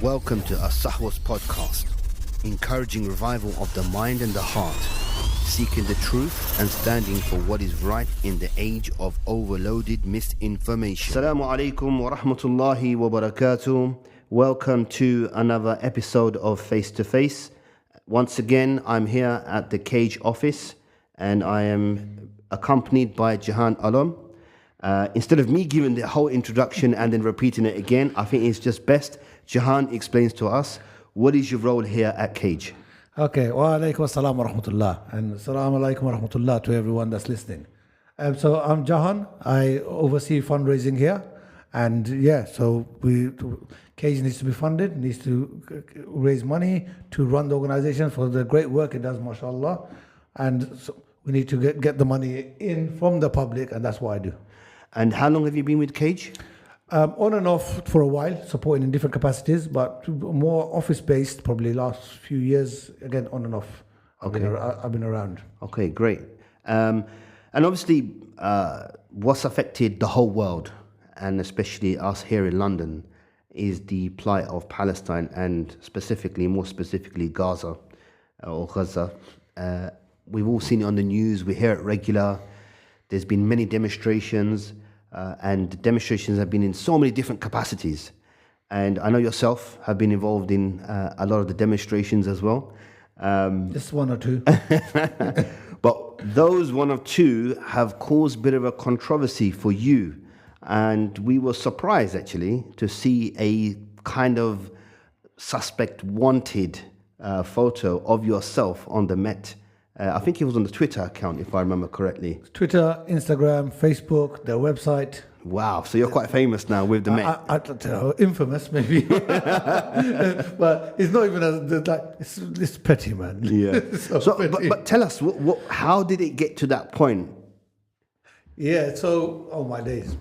Welcome to As-Sahwa's podcast, encouraging revival of the mind and the heart, seeking the truth and standing for what is right in the age of overloaded misinformation. Assalamu alaikum wa rahmatullahi wa barakatuh. Welcome to another episode of Face to Face. Once again, I'm here at the Cage office and I am accompanied by Jahan Alom. Instead of me giving the whole introduction and then repeating it again, I think it's just best Jahan explains to us, what is your role here at Cage? Okay, wa alaikum assalam wa rahmatullah, and assalamu alaikum wa rahmatullah to everyone that's listening. So I'm Jahan, I oversee fundraising here, and so Cage needs to be funded, needs to raise money to run the organization for the great work it does, mashallah, and so we need to get the money in from the public, and that's what I do. And how long have you been with Cage? On and off for a while, supporting in different capacities, but more office-based, probably last few years, again, on and off. I've been around. Okay, great. And obviously, what's affected the whole world, and especially us here in London, is the plight of Palestine and more specifically Gaza or Gaza. We've all seen it on the news, we hear it regular. There's been many demonstrations, and demonstrations have been in so many different capacities. And I know yourself have been involved in a lot of the demonstrations as well. Just one or two. But those one or two have caused a bit of a controversy for you. And we were surprised, actually, to see a kind of suspect wanted photo of yourself on the Met. I think it was on the Twitter account, if I remember correctly. Twitter, Instagram, Facebook, their website. Wow, so you're quite famous now with the Met. Infamous, maybe. But it's not even it's petty, man. Yeah. But tell us, how did it get to that point? Yeah, oh my days.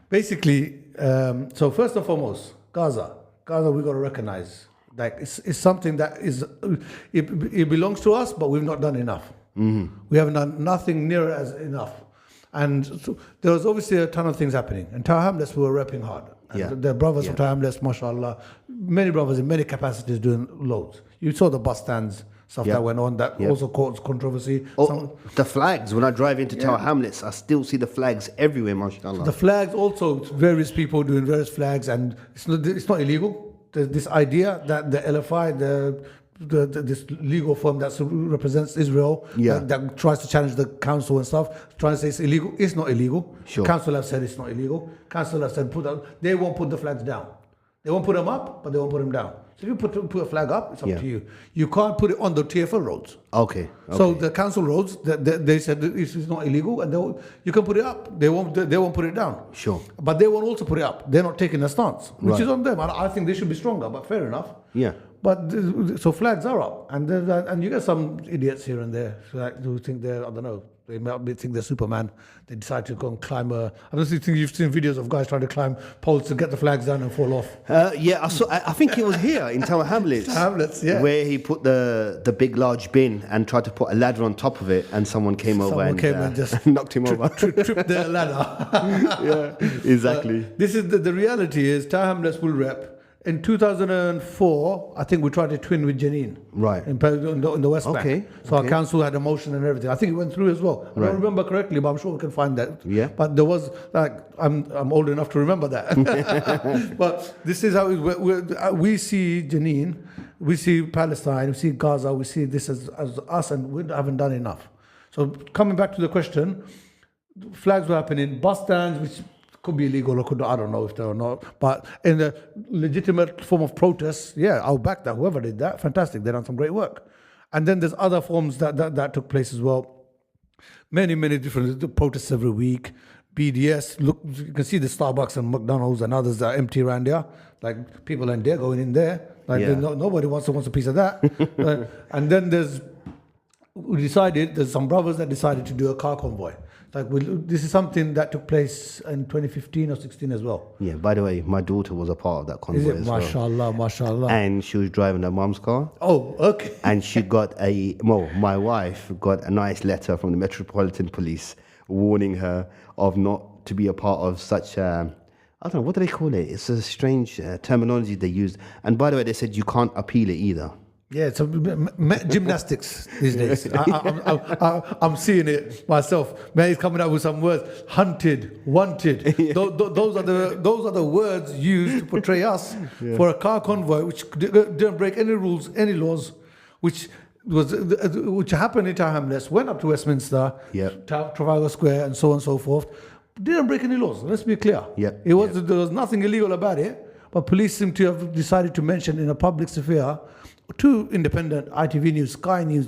Basically, so first and foremost, Gaza, we got to recognize. Like it's something that it belongs to us, but we've not done enough. Mm-hmm. We haven't done nothing near as enough. And so there was obviously a ton of things happening. And Tower Hamlets were repping hard. The brothers from Tower Hamlets, mashallah, many brothers in many capacities doing loads. You saw the bus stands, stuff that went on that also caused controversy. The flags, when I drive into Tower Hamlets, I still see the flags everywhere, mashallah. The flags also, various people doing various flags, and it's not illegal. There's this idea that the LFI, this legal firm that represents Israel, that tries to challenge the council and stuff, trying to say it's illegal. It's not illegal. Sure. Council have said it's not illegal. Council have said they won't put the flags down. They won't put them up, but they won't put them down. So if you put a flag up, it's up to you. You can't put it on the TfL roads. Okay. So the council roads, they said it's not illegal, and you can put it up. They won't put it down. Sure. But they won't also put it up. They're not taking a stance, which is on them. I think they should be stronger, but fair enough. Yeah. But so flags are up, and you get some idiots here and there who think they're, I don't know, they might think they're Superman. They decide to go and climb I don't think you've seen videos of guys trying to climb poles to get the flags down and fall off. I think it was here in Tower Hamlets. Where he put the big large bin and tried to put a ladder on top of it, and someone came over and just knocked him over. Tripped the ladder. Exactly. This is the reality is Tower Hamlets will rep. In 2004, I think we tried to twin with Jenin. Right. In the West Bank. So our council had a motion and everything. I think it went through as well. I don't remember correctly, but I'm sure we can find that. Yeah. But there was, I'm old enough to remember that. But this is how we see Jenin, we see Palestine, we see Gaza, we see this as us, and we haven't done enough. So coming back to the question, flags were happening, bus stands, which could be illegal or I don't know if they are not. But in the legitimate form of protest, I'll back that. Whoever did that, fantastic. They've done some great work. And then there's other forms that took place as well. Many different protests every week. BDS, look, you can see the Starbucks and McDonald's and others that are empty around there. Like people in there going in there. Nobody wants a piece of that. And then there's some brothers that decided to do a car convoy. This is something that took place in 2015 or 16 as well. Yeah, by the way, my daughter was a part of that convoy as well. Mashallah, mashallah. And she was driving her mum's car. Oh, okay. And she got my wife got a nice letter from the Metropolitan Police warning her of not to be a part of such I don't know, what do they call it? It's a strange terminology they used. And by the way, they said you can't appeal it either. Yeah, it's gymnastics these days. I'm seeing it myself. Man, he's coming up with some words: hunted, wanted. Those are the words used to portray us for a car convoy, which didn't break any rules, any laws, which happened in Tower Hamlets, went up to Westminster, Trafalgar Square, and so on and so forth. Didn't break any laws. Let's be clear. There was nothing illegal about it, but police seem to have decided to mention in a public sphere two independent ITV News, Sky News,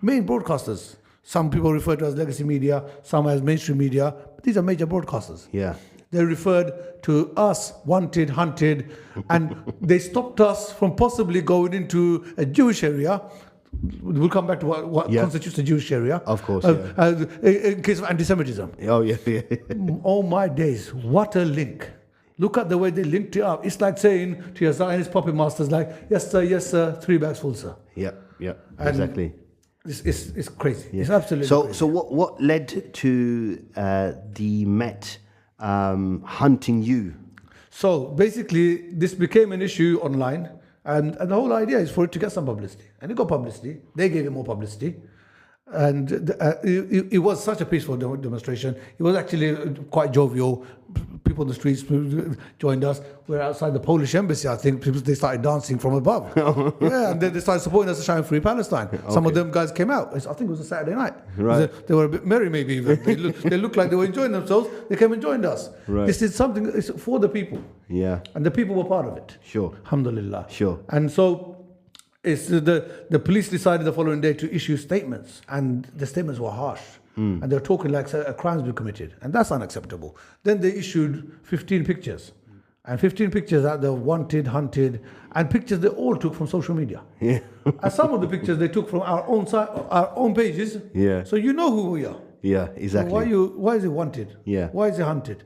main broadcasters. Some people refer to as legacy media, some as mainstream media. But these are major broadcasters. Yeah. They referred to us, wanted, hunted, and they stopped us from possibly going into a Jewish area. We'll come back to what constitutes a Jewish area. Of course, in case of anti-Semitism. Oh, yeah. Oh, my days. What a link. Look at the way they linked it up. It's like saying to your Zionist puppet masters, yes, sir, 3 bags full, sir. Yeah, exactly. It's crazy. Yeah. It's absolutely crazy. So what led to the Met hunting you? So basically, this became an issue online, and the whole idea is for it to get some publicity. And it got publicity. They gave it more publicity. And it was such a peaceful demonstration. It was actually quite jovial. People in the streets joined us. We were outside the Polish embassy, I think. They started dancing from above. And then they started supporting us to shine free Palestine. Some of them guys came out. I think it was a Saturday night. Right. They were a bit merry, maybe even. They looked like they were enjoying themselves. They came and joined us. Right. This is something it's for the people. Yeah. And the people were part of it. Sure. Alhamdulillah. Sure. And so it's the police decided the following day to issue statements, and the statements were harsh. And they were talking like a crime's been committed, and that's unacceptable. Then they issued 15 pictures, and 15 pictures that they wanted, hunted, and pictures they all took from social media. Yeah. And some of the pictures they took from our own site, our own pages. Yeah. So you know who we are. Yeah, exactly. So why is it wanted? Yeah. Why is it hunted?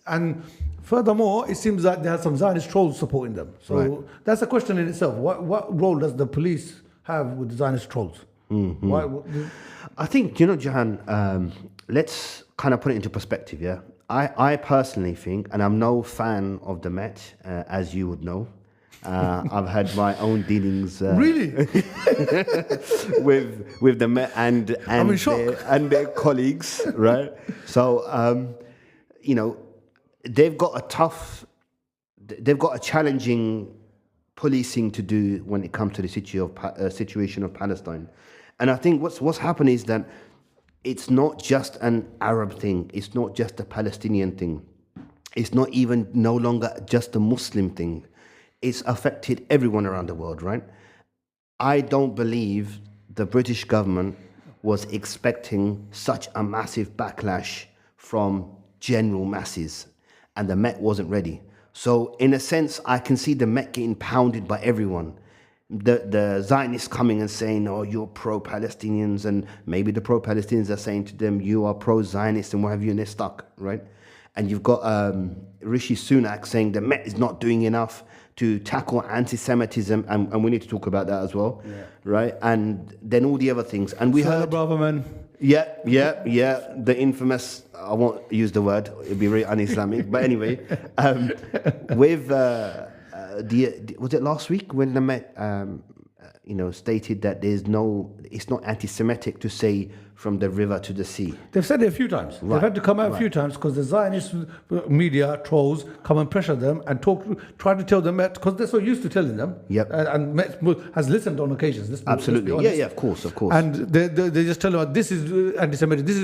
And furthermore, it seems that there are some Zionist trolls supporting them. So that's a question in itself. What role does the police have with the Zionist trolls? I think, Jahan, let's kind of put it into perspective, yeah? I personally think, and I'm no fan of the Met, as you would know. I've had my own dealings really with the Met and their colleagues, right? So, they've got a challenging policing to do when it comes to the situation of Palestine. And I think what's happened is that it's not just an Arab thing. It's not just a Palestinian thing. It's not even no longer just a Muslim thing. It's affected everyone around the world, right? I don't believe the British government was expecting such a massive backlash from general masses, and the Met wasn't ready. So in a sense, I can see the Met getting pounded by everyone. The Zionists coming and saying, oh, you're pro-Palestinians, and maybe the pro-Palestinians are saying to them, you are pro-Zionist and what have you, and they're stuck, right? And you've got Rishi Sunak saying the Met is not doing enough to tackle anti-Semitism, and we need to talk about that as well, right? And then all the other things. And we heard... Braverman. Yeah, the infamous, I won't use the word, it'd be very un-Islamic, but anyway, with... was it last week when the Met, stated that it's not anti-Semitic to say from the river to the sea? They've said it a few times. Right. They've had to come out a few times because the Zionist media trolls come and pressure them and try to tell the Met, because they're so used to telling them. Yep. And Met has listened on occasions. Absolutely. Yeah, of course. And they just tell them, this is anti-Semitic, this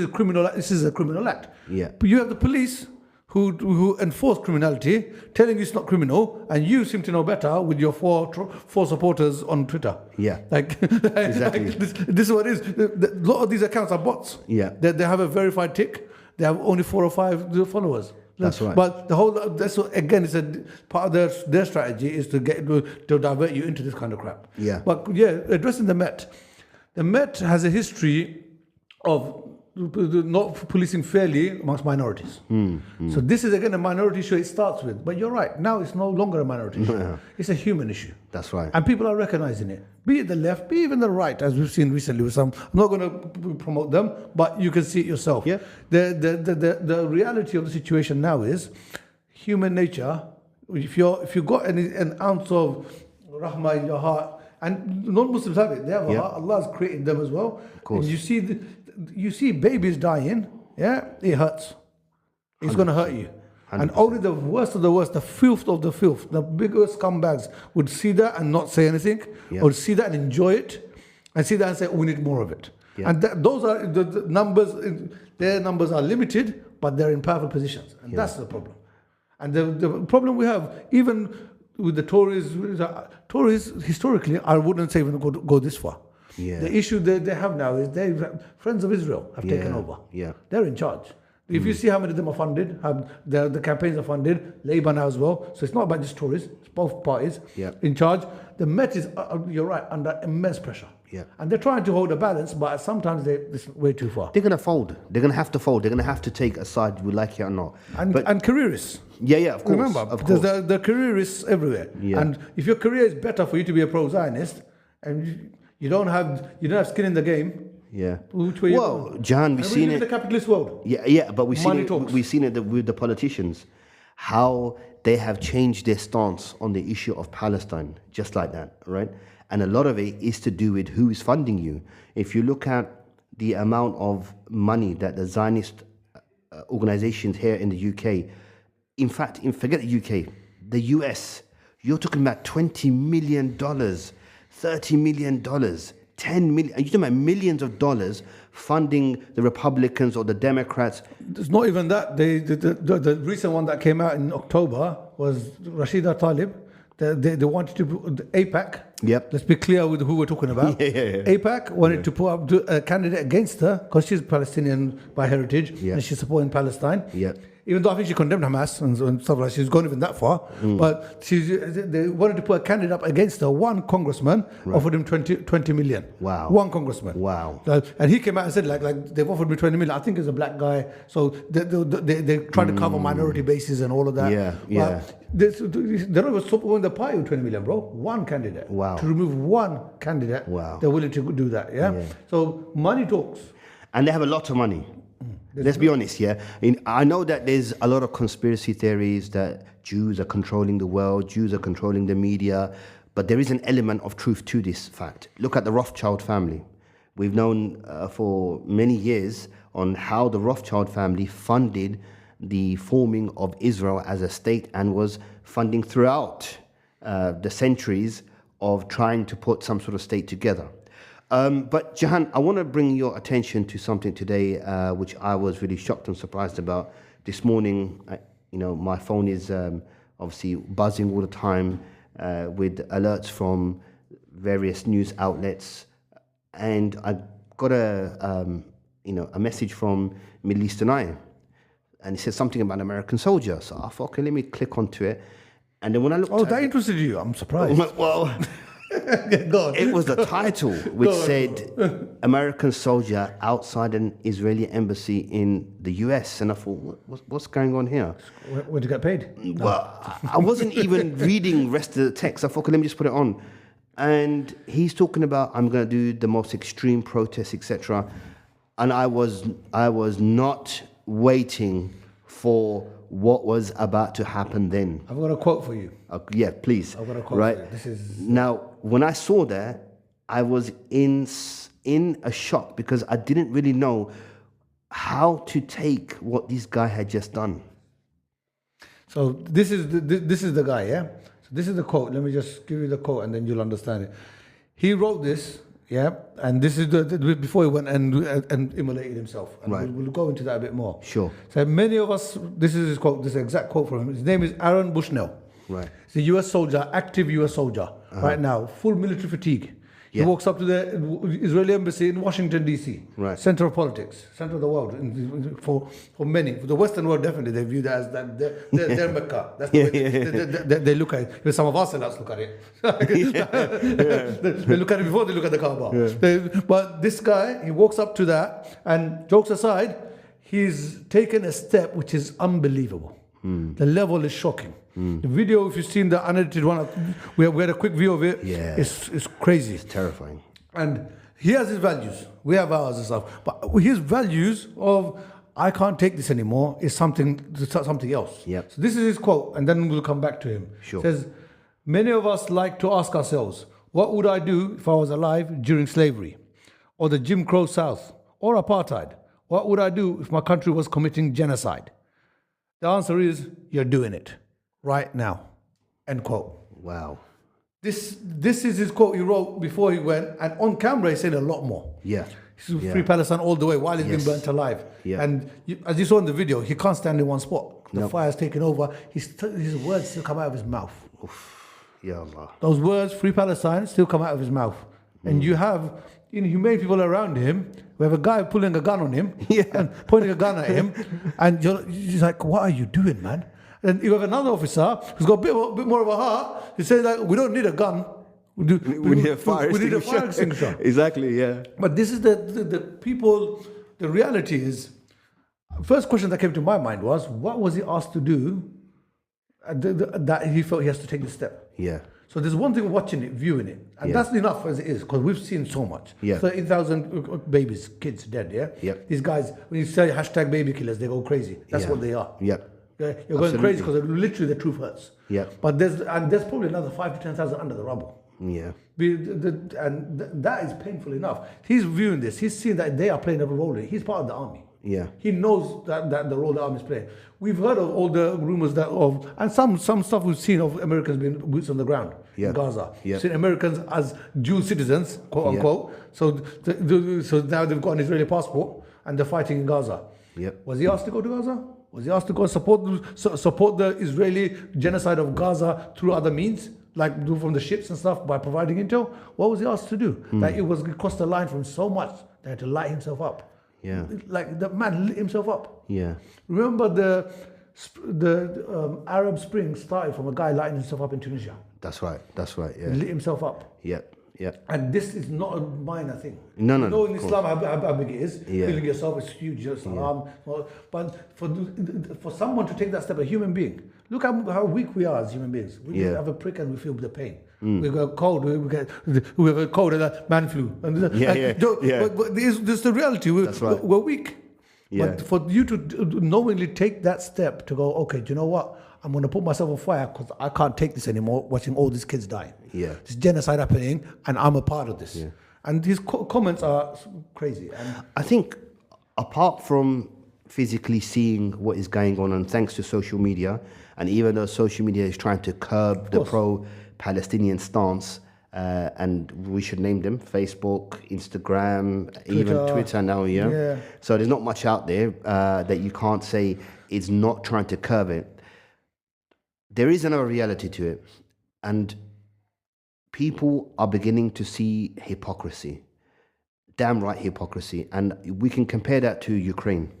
is a criminal act. Yeah. But you have the police who enforce criminality, telling you it's not criminal, and you seem to know better with your four supporters on Twitter. Yeah, exactly. This is what it is. A lot of these accounts are bots. Yeah, they have a verified tick. They have only 4 or 5 followers. That's right. But it's a part of their strategy is to divert you into this kind of crap. Yeah. But addressing the Met. The Met has a history of not policing fairly amongst minorities. So this is again a minority issue it starts with. But you're right, now it's no longer a minority issue. Yeah. It's a human issue. That's right. And people are recognizing it. Be it the left, be even the right, as we've seen recently with some. I'm not going to promote them, but you can see it yourself. Yeah. The reality of the situation now is human nature, if you've got an ounce of rahmah in your heart, and non-Muslims have it, they have a heart. Allah has created them as well. Of course. And you see babies dying, it hurts. It's going to hurt you. 100%. And only the worst of the worst, the filth of the filth, the biggest scumbags would see that and not say anything, or see that and enjoy it, and see that and say, we need more of it. Yeah. And those are the numbers. Their numbers are limited, but they're in powerful positions, and that's the problem. And the problem we have, even with the Tories historically, I wouldn't say even go this far. Yeah. The issue they have now is Friends of Israel have taken over. Yeah. They're in charge. If you see how many of them are funded, the campaigns are funded, Labour now as well. So it's not about just Tories, it's both parties in charge. The Met is, you're right, under immense pressure. Yeah. And they're trying to hold a balance, but sometimes it's way too far. They're going to fold. They're going to have to fold. They're going to have to take a side, we like it or not. And careerists. Yeah, of course. Remember, because the careerists everywhere. Yeah. And if your career is better for you to be a pro-Zionist, and you don't have skin in the game. Yeah. Which way Jahan, we've seen it. In the capitalist world. Yeah, but we've seen it with the politicians, how they have changed their stance on the issue of Palestine, just like that, right? And a lot of it is to do with who is funding you. If you look at the amount of money that the Zionist organizations here in the UK, in fact, forget the UK, the US, you're talking about $20 million, $30 million, 10 million, you're talking about millions of dollars funding the Republicans or the Democrats. It's not even that. The recent one that came out in October was Rashida Tlaib. They wanted to put AIPAC. Yep. Let's be clear with who we're talking about. AIPAC wanted to put up a candidate against her because she's Palestinian by heritage and she's supporting Palestine. Yep. Even though I think she condemned Hamas and stuff like that, she's gone even that far. But they wanted to put a candidate up against her. One congressman offered him 20 million. Wow. One congressman. Wow. And he came out and said, like they've offered me 20 million. I think he's a black guy. So they try to cover minority bases and all of that. Yeah. They're not even supporting the party with 20 million, bro. One candidate. Wow. To remove one candidate, they're willing to do that. Yeah. So money talks. And they have a lot of money. Let's be honest, I know that there's a lot of conspiracy theories that Jews are controlling the world, Jews are controlling the media, but there is an element of truth to this fact. Look at the Rothschild family. We've known for many years on how the Rothschild family funded the forming of Israel as a state and was funding throughout the centuries of trying to put some sort of state together. But Jahan, I want to bring your attention to something today, which I was really shocked and surprised about. This morning, my phone is obviously buzzing all the time with alerts from various news outlets, and I got a message from Middle Eastern Eye, and it said something about an American soldier. So I thought, okay, let me click onto it, and then when I looked, that interested you? I'm surprised. Well. It was the title which said American soldier outside an Israeli embassy in the US, and I thought, what's going on here? Where to get paid? Well, I wasn't even reading the rest of the text. I thought, okay, let me just put it on. And he's talking about, I'm going to do the most extreme protests, etc. And I was not waiting for what was about to happen then. I've got a quote for you. Yeah, please. I've got a quote for you. This is... Now, when I saw that, I was in a shock because I didn't really know how to take what this guy had just done. So this is the guy, yeah? So this is the quote. Let me just give you the quote and then you'll understand it. He wrote this, yeah, and this is before he went and immolated himself. And we'll go into that a bit more. Sure. So many of us, this is his quote, this is the exact quote from him. His name is Aaron Bushnell. Right. He's a US soldier, active US soldier, right now, full military fatigue. He walks up to the Israeli embassy in Washington, D.C., center of politics, center of the world. For many, for the Western world, definitely, they view that as their Mecca. That's the way they look at it. Some of us look at it. They look at it before they look at the Kaaba. But this guy, he walks up to that, and jokes aside, he's taken a step which is unbelievable. The level is shocking. The video, if you've seen the unedited one, we had a quick view of it. Yeah. It's crazy. It's terrifying. And he has his values. We have ours and stuff. But his values of I can't take this anymore, is something else. Yep. So this is his quote, and then we'll come back to him. Sure. It says, many of us like to ask ourselves, what would I do if I was alive during slavery, or the Jim Crow South, or apartheid? What would I do if my country was committing genocide? The answer is, you're doing it right now. End quote. Wow. This is his quote he wrote before he went, and on camera he said a lot more. Yeah. He's Free Palestine all the way while he's been burnt alive. Yeah. And as you saw in the video, he can't stand in one spot. The Nope. fire's taken over. His words still come out of his mouth. Ya Allah. Those words, Free Palestine, still come out of his mouth. And you have inhumane people around him. We have a guy pulling a gun on him and pointing a gun at him. And you're like, what are you doing, man? And you have another officer who's got a bit more of a heart. He says, like, we don't need a gun. We need a fire extinguisher. Exactly, yeah. But this is the people, the reality is, first question that came to my mind was, what was he asked to do that he felt he has to take this step? Yeah. So there's one thing watching it, viewing it, and that's enough as it is, because we've seen so much. Yeah. 30,000 babies, kids dead, yeah? Yep. These guys, when you say hashtag baby killers, they go crazy. That's what they are. Yep. Yeah, you're going crazy because literally the truth hurts. Yeah. But there's probably another 5 to 10,000 under the rubble. Yeah. That is painful enough. He's viewing this. He's seeing that they are playing a role in it. He's part of the army. Yeah. He knows that the role the army is playing. We've heard of all the rumors and some stuff we've seen of Americans being boots on the ground in Gaza. Yeah. Seen Americans as dual citizens, quote unquote. So now they've got an Israeli passport and they're fighting in Gaza. Yep. Was he asked to go to Gaza? Was he asked to go support the Israeli genocide of Gaza through other means, like do from the ships and stuff by providing intel? What was he asked to do? Like it crossed the line from so much that he had to light himself up. Yeah. Like the man lit himself up. Yeah. Remember the Arab Spring started from a guy lighting himself up in Tunisia. That's right. Yeah. He lit himself up. Yep. Yep. And this is not a minor thing. No. You know in Islam how big it is. Yeah. Killing yourself is huge. But for someone to take that step, a human being, look how weak we are as human beings. We just have a prick and we feel the pain. We got cold. We have a cold and a man flu. But this is the reality. We're weak. Yeah. But for you to knowingly take that step to go, okay, do you know what? I'm going to put myself on fire because I can't take this anymore, watching all these kids die. Yeah. This genocide happening, and I'm a part of this. Yeah. And his comments are crazy. And I think apart from physically seeing what is going on, and thanks to social media, and even though social media is trying to curb the pro-Palestinian stance, and we should name them, Facebook, Instagram, even Twitter now, yeah? So there's not much out there that you can't say is not trying to curb it. There is another reality to it, and people are beginning to see hypocrisy, damn right hypocrisy, and we can compare that to Ukraine.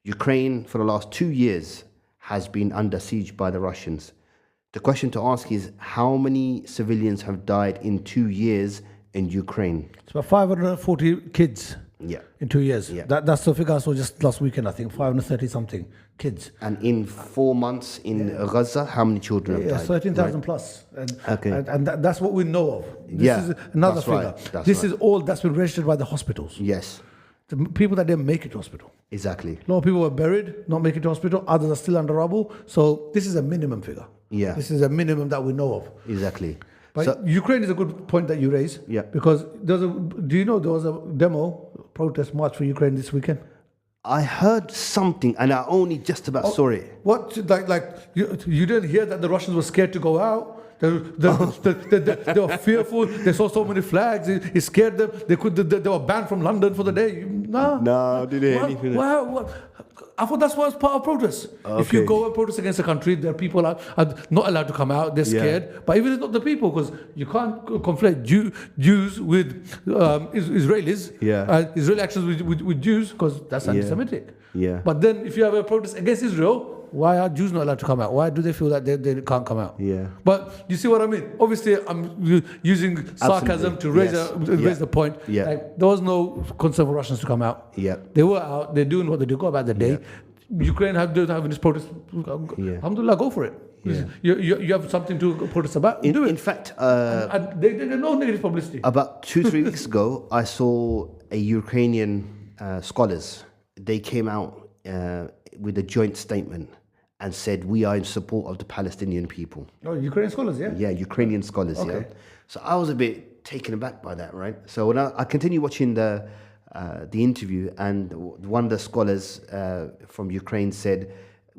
Ukraine, for the last 2 years, has been under siege by the Russians. The question to ask is, how many civilians have died in 2 years in Ukraine? It's about 540 kids in 2 years. Yeah. That's the figure I saw just last weekend, I think, 530-something kids. And in 4 months in Gaza, how many children have died? 13,000 plus. And that's what we know of. This is another figure. This is all that's been registered by the hospitals. Yes. The people that didn't make it to hospital. Exactly. A lot of people were buried, not making it to hospital. Others are still under rubble. So this is a minimum figure. Yeah. This is a minimum that we know of. Exactly. But Ukraine is a good point that you raise. Yeah. Because do you know there was a protest march for Ukraine this weekend? I heard something, and I only just about saw it. What? Like you didn't hear that the Russians were scared to go out? They were fearful. They saw so many flags. It scared them. They were banned from London for the day. No, didn't hear anything. Well, I thought that's why it's part of protest. Okay. If you go and protest against a country, there are people are not allowed to come out. They're scared. But even if not the people, because you can't conflate Jews with Israelis. Israeli actions with Jews, because that's anti-Semitic. Yeah. But then if you have a protest against Israel, why are Jews not allowed to come out? Why do they feel that they can't come out? Yeah. But you see what I mean? Obviously, I'm using sarcasm to raise the point. Yeah. Like, there was no concern for Russians to come out. Yeah. They were out. They're doing what they do. Go about the day. Ukraine having this protest. Alhamdulillah, go for it. Yeah. You have something to protest about. Do it. In fact, there's no negative publicity. About 2-3 weeks ago, I saw a Ukrainian scholars they came out with a joint statement and said, we are in support of the Palestinian people. Oh, Ukrainian scholars, yeah? Yeah, Ukrainian scholars, Okay. yeah. So I was a bit taken aback by that, right? So when I continued watching the interview, and one of the scholars from Ukraine said,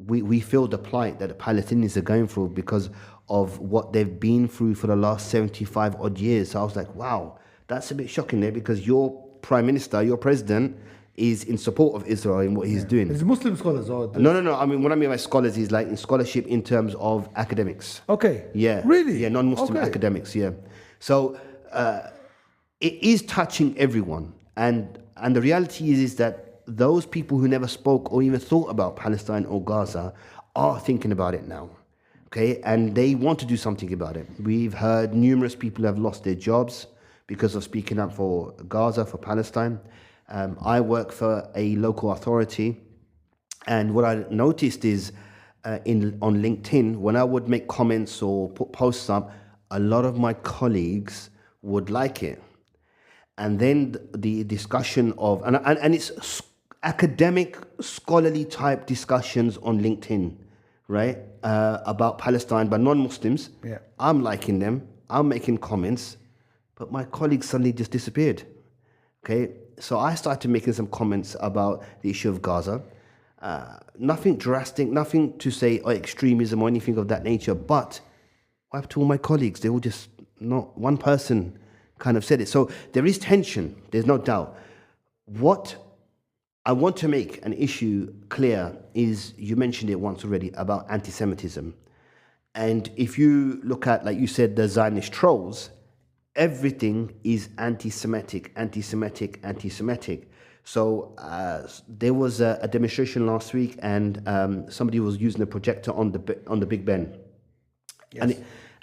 we feel the plight that the Palestinians are going through because of what they've been through for the last 75 odd years. So I was like, wow, that's a bit shocking there, because your prime minister, your president, is in support of Israel in what he's doing. It's Muslim scholars or... No. I mean, what I mean by scholars is like in scholarship in terms of academics. Okay. Yeah. Really? Yeah, non-Muslim academics, yeah. So it is touching everyone. And the reality is that those people who never spoke or even thought about Palestine or Gaza are thinking about it now. Okay, and they want to do something about it. We've heard numerous people have lost their jobs because of speaking up for Gaza, for Palestine. I work for a local authority, and what I noticed is on LinkedIn, when I would make comments or put posts up, a lot of my colleagues would like it. And then the discussion of, and it's academic, scholarly type discussions on LinkedIn, right? About Palestine by non-Muslims. Yeah. I'm liking them, I'm making comments, but my colleagues suddenly just disappeared. Okay, so I started making some comments about the issue of Gaza. Nothing drastic, nothing to say or extremism or anything of that nature, but I have to all my colleagues, they all just, not one person kind of said it. So there is tension, there's no doubt. What I want to make an issue clear is, you mentioned it once already, about anti-Semitism. And if you look at, like you said, the Zionist trolls, everything is anti-Semitic. So there was a demonstration last week, and somebody was using a projector on the Big Ben. Yes.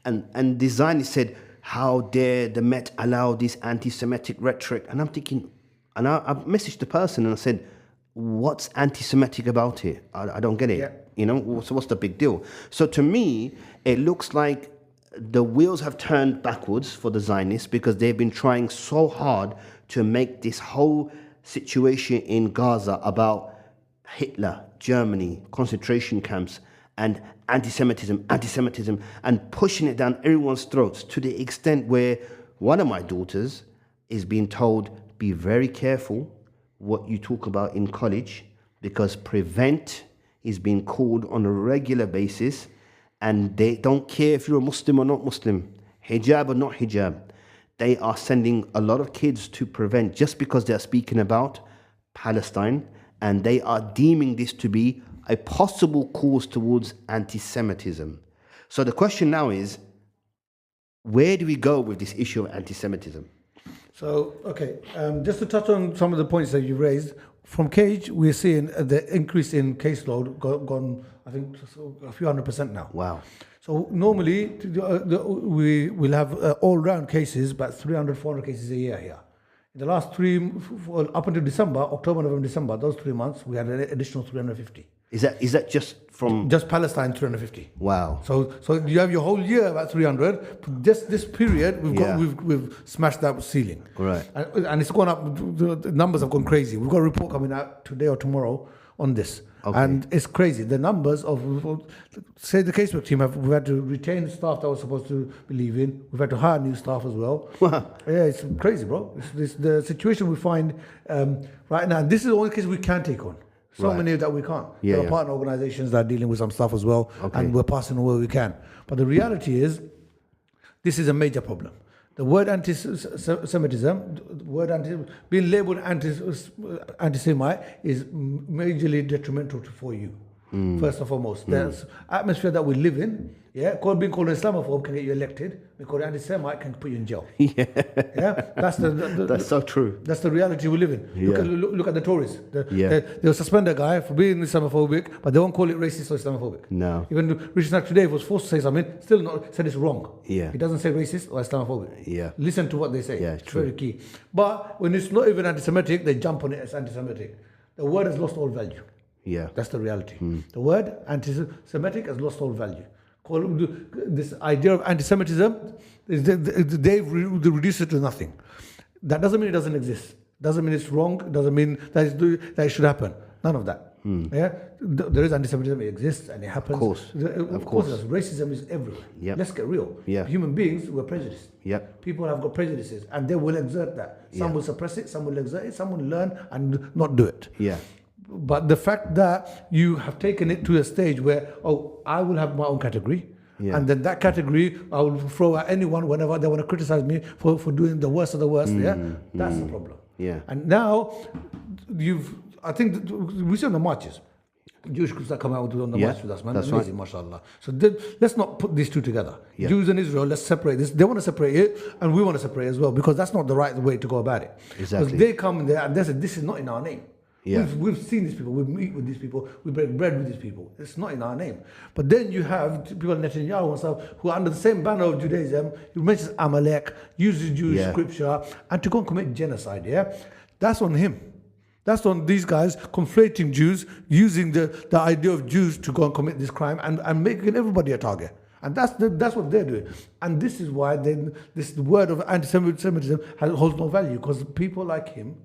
And the Zionists said, how dare the Met allow this anti-Semitic rhetoric? And I'm thinking, and I messaged the person and I said, what's anti-Semitic about it? I don't get it. Yeah. You know, so what's the big deal? So to me, it looks like the wheels have turned backwards for the Zionists, because they've been trying so hard to make this whole situation in Gaza about Hitler, Germany, concentration camps, and anti-Semitism, and pushing it down everyone's throats, to the extent where one of my daughters is being told, be very careful what you talk about in college, because prevent is being called on a regular basis, and they don't care if you're a Muslim or not Muslim, hijab or not hijab. They are sending a lot of kids to prevent just because they're speaking about Palestine, and they are deeming this to be a possible cause towards anti-Semitism. So the question now is, where do we go with this issue of anti-Semitism? So, okay, just to touch on some of the points that you raised, from Cage, we're seeing the increase in caseload gone, I think, a few 100% now. Wow. So normally, we will have all-round cases, about 300, 400 cases a year here. In the last up until December, October, November, December, those 3 months, we had an additional 350. Is that just from... Just Palestine, 350. Wow. So you have your whole year about 300. Just this period, we've smashed that ceiling. Right. And it's gone up. The numbers have gone crazy. We've got a report coming out today or tomorrow on this. Okay. And it's crazy. The numbers of, say, the casework team, we've had to retain staff that was supposed to be leaving. We've had to hire new staff as well. Wow. Yeah, it's crazy, bro. It's the situation we find right now. This is the only case we can take on. So Right. many that we can't. Yeah, There are partner organizations that are dealing with some stuff as well, Okay. and we're passing where we can. But the reality is, this is a major problem. The word anti-Semitism, being labeled anti-Semite is majorly detrimental for you. First and foremost, there's atmosphere that we live in. Yeah, being called an Islamophobe can get you elected. Being called anti-Semite can put you in jail. Yeah, that's That's so true. That's the reality we live in. Yeah. Look at the Tories. They'll suspend a guy for being Islamophobic, but they won't call it racist or Islamophobic. No. Even Rishi Sunak today was forced to say something, still not said it's wrong. Yeah. He doesn't say racist or Islamophobic. Yeah. Listen to what they say. Yeah, it's true. very key. But when it's not even anti-Semitic, they jump on it as anti-Semitic. The word has lost all value. Yeah. That's the reality. The word anti-Semitic has lost all value. This idea of anti-Semitism, they've reduced it to nothing. That doesn't mean it doesn't exist. Doesn't mean it's wrong. Doesn't mean that it should happen. None of that. Yeah, there is anti-Semitism. It exists and it happens. Of course. Of course, it does. Racism is everywhere. Yep. Let's get real. Yeah. Human beings were prejudiced. Yep. People have got prejudices, and they will exert that. Some will suppress it. Some will exert it. Some will learn and not do it. Yeah. But the fact that you have taken it to a stage where, I will have my own category. Yeah. And then that category, I will throw at anyone whenever they want to criticize me for doing the worst of the worst. That's the problem. Yeah. And now, I think we see on the marches, Jewish groups that come out on the march with us, man. That's amazing, right. mashallah. So let's not put these two together. Yeah. Jews and Israel, let's separate this. They want to separate it, and we want to separate it as well, because that's not the right way to go about it. Exactly. Because they come there and they say, this is not in our name. Yeah. We've seen these people, we meet with these people, we break bread with these people. It's not in our name. But then you have people like Netanyahu and stuff who are under the same banner of Judaism, who mentions Amalek, uses Jewish scripture, and to go and commit genocide, That's on him. That's on these guys conflating Jews, using the idea of Jews to go and commit this crime and making everybody a target. And that's what they're doing. And this is why the word of anti-Semitism holds no value, because people like him,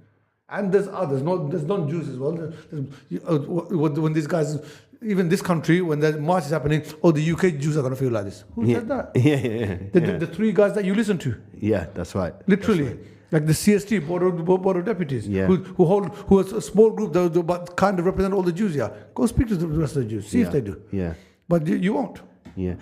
and there's others, there's non-Jews as well. When these guys, even this country, when the march is happening, the UK Jews are going to feel like this. Who said that? The three guys that you listen to. Yeah, that's right. Literally. That's right. Like the CST, Board of Deputies, who is a small group that but kind of represent all the Jews here. Go speak to the rest of the Jews, see if they do. Yeah. But you won't. Yeah.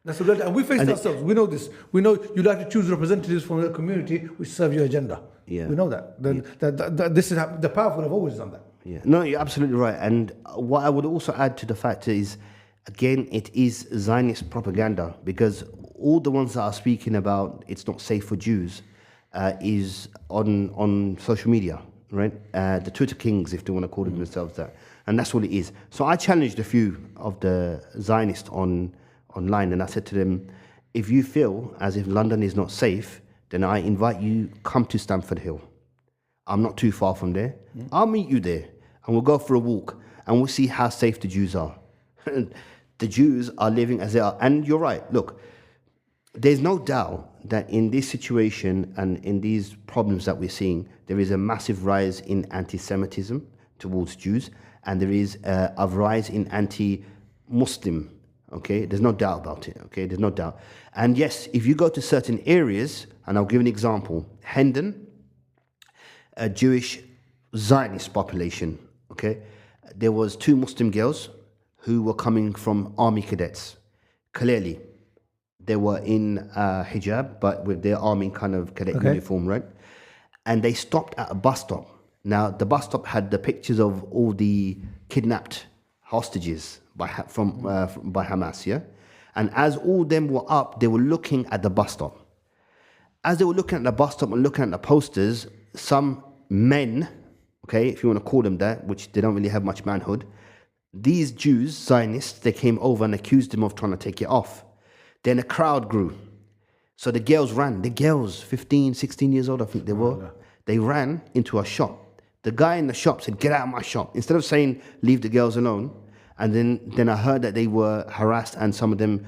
That's the reality. And we face ourselves. We know this. We know you like to choose representatives from the community which serve your agenda. Yeah. We know that. That this is the powerful have always done that. Yeah. No, you're absolutely right. And what I would also add to the fact is, again, it is Zionist propaganda, because all the ones that are speaking about it's not safe for Jews is on social media, right? The Twitter kings, if they want to call themselves that. And that's what it is. So I challenged a few of the Zionists online, and I said to them, if you feel as if London is not safe, then I invite you, come to Stamford Hill. I'm not too far from there. I'll meet you there, and we'll go for a walk, and we'll see how safe the Jews are. The Jews are living as they are. And you're right, look, there's no doubt that in this situation and in these problems that we're seeing, there is a massive rise in anti-Semitism towards Jews, and there is a rise in anti-Muslim. Okay, there's no doubt about it. Okay, there's no doubt. And yes, if you go to certain areas, and I'll give an example, Hendon, a Jewish Zionist population. Okay, there was 2 Muslim girls who were coming from army cadets. Clearly, they were in hijab, but with their army kind of cadet uniform, right? And they stopped at a bus stop. Now, the bus stop had the pictures of all the kidnapped hostages by Hamas, yeah? And as all them were up, they were looking at the bus stop. As they were looking at the bus stop and looking at the posters, some men, okay, if you want to call them that, which they don't really have much manhood, these Jews, Zionists, they came over and accused them of trying to take it off. Then a crowd grew. So the girls ran. The girls, 15, 16 years old, I think they were. They ran into a shop. The guy in the shop said, get out of my shop. Instead of saying, leave the girls alone. And then I heard that they were harassed, and some of them,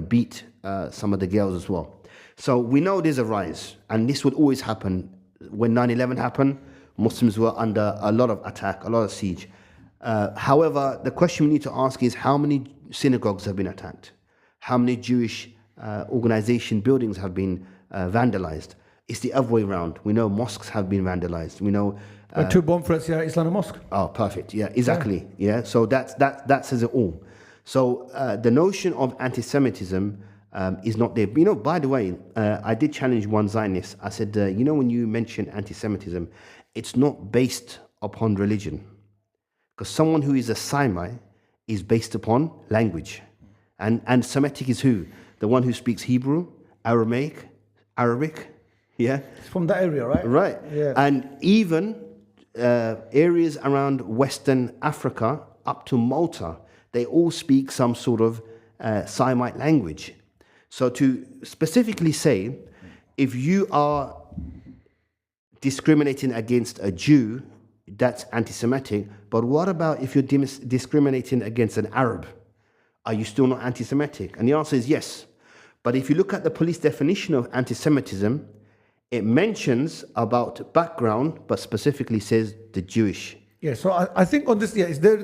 beat some of the girls as well. So we know there's a rise. And this would always happen. When 9/11 happened, Muslims were under a lot of attack, a lot of siege. However, the question we need to ask is, how many synagogues have been attacked? How many Jewish organization buildings have been vandalized? It's the other way around. We know mosques have been vandalized. We know 2 bomb threats here at Islamic Mosque. Oh, perfect. Yeah, exactly. Yeah. So that says it all. So the notion of anti-Semitism is not there. You know, by the way, I did challenge one Zionist. I said, when you mention anti-Semitism, it's not based upon religion, because someone who is a Semite is based upon language. And Semitic is who? The one who speaks Hebrew, Aramaic, Arabic, yeah? It's from that area, right? Right. Yeah. And even areas around Western Africa, up to Malta, they all speak some sort of Semite language. So to specifically say, if you are discriminating against a Jew, that's anti-Semitic, but what about if you're discriminating against an Arab? Are you still not anti-Semitic? And the answer is yes. But if you look at the police definition of anti-Semitism, it mentions about background, but specifically says the Jewish Yeah, so I think on this,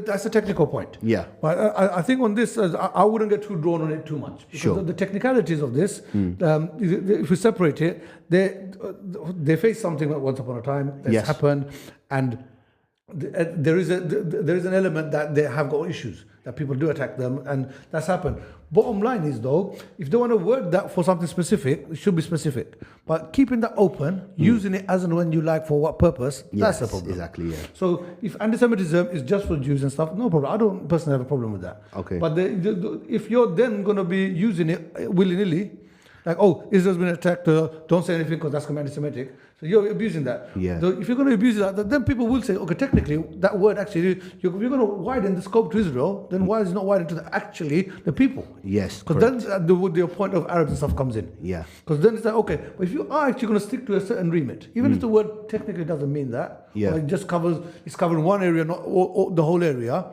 that's a technical point. Yeah. But I think on this, I wouldn't get too drawn on it too much. Because Sure. the technicalities of this, if we separate it, they face something that once upon a time that's Yes. happened, and there is an element that they have got issues, that people do attack them, and that's happened. Bottom line is, though, if they want to word that for something specific, it should be specific. But keeping that open, using it as and when you like, for what purpose, that's the problem. Exactly, yeah. So if anti-Semitism is just for Jews and stuff, no problem. I don't personally have a problem with that. Okay. But if you're then going to be using it willy-nilly, like, oh, Israel's been attacked, don't say anything because that's going to be anti-Semitic. So you're abusing that. Yeah. So if you're going to abuse that, then people will say, okay, technically, that word actually, if you're going to widen the scope to Israel, then why is it not widened to the people? Yes, Because then the point of Arabs and stuff comes in. Yeah. Because then it's like, okay, but if you are actually going to stick to a certain remit, even if the word technically doesn't mean that, Yeah. or it's covering one area, not the whole area,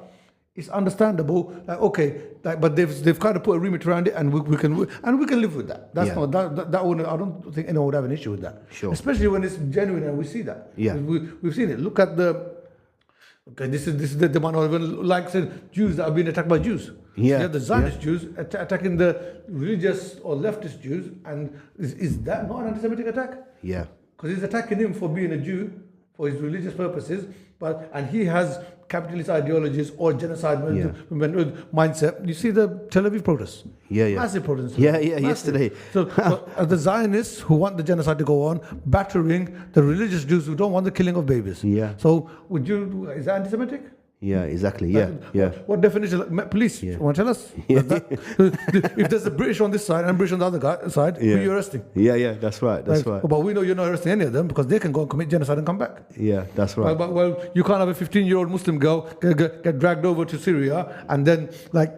it's understandable. Like, okay, but they've kind of put a remit around it, and we can live with that. That's not that wouldn't. I don't think anyone would have an issue with that. Sure. Especially when it's genuine and we see that. Yeah. We've seen it. Look at this is the man who even likes Jews that have been attacked by Jews. Yeah. You have the Zionist Jews attacking the religious or leftist Jews, and is that not an anti-Semitic attack? Yeah. Because he's attacking him for being a Jew for his religious purposes, and he has capitalist ideologies or genocide mindset. You see the Tel Aviv protests? Yeah. Massive protests. Yeah, Massive. yesterday. So the Zionists who want the genocide to go on, battering the religious Jews who don't want the killing of babies. Yeah. So is that anti-Semitic? Yeah, exactly. Yeah. What definition? Police, you want to tell us? If there's a British on this side and a British on the other side, who are you arresting? Yeah, that's right. That's right. But we know you're not arresting any of them because they can go and commit genocide and come back. Yeah, that's right. Well, you can't have a 15-year-old Muslim girl get dragged over to Syria and then, like,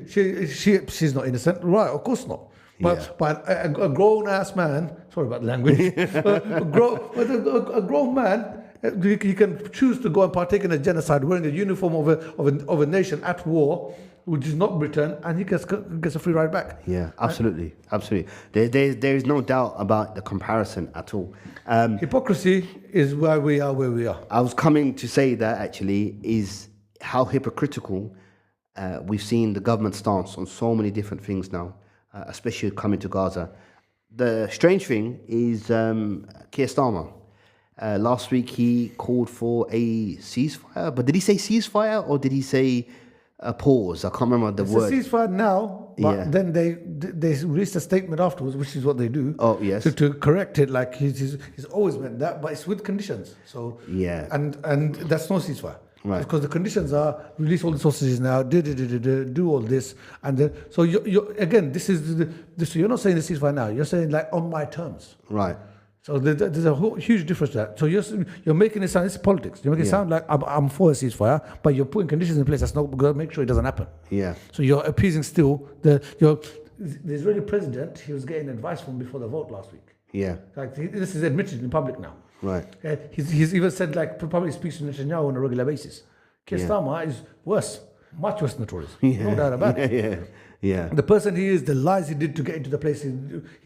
she's not innocent. Right, of course not. But a grown-ass man, sorry about the language, a grown man, he can choose to go and partake in a genocide wearing the uniform of a nation at war, which is not Britain, and he gets a free ride back. Yeah, absolutely. There is no doubt about the comparison at all. Hypocrisy is why we are where we are. I was coming to say that actually is how hypocritical we've seen the government stance on so many different things now, especially coming to Gaza. The strange thing is Keir Starmer. Last week he called for a ceasefire, but did he say ceasefire or did he say a pause? I can't remember the word. It's a ceasefire now, but then they released a statement afterwards, which is what they do. Oh, yes. To correct it, like he's always meant that, but it's with conditions. So and that's no ceasefire. Right. Because the conditions are release all the sausages now, do all this, and then so you again, this is so you're not saying the ceasefire now. You're saying like on my terms. Right. So there's a huge difference to that. So you're making it sound, it's politics. You're making it sound like I'm for a ceasefire, but you're putting conditions in place that's not going to make sure it doesn't happen. Yeah. So you're appeasing still the Israeli president. He was getting advice from before the vote last week. Yeah. Like this is admitted in public now. Right. He's even said like probably speaks to Netanyahu on a regular basis. Keir Starmer is worse, much worse than the Tories. No doubt about it. Yeah. The person he is, the lies he did to get into the place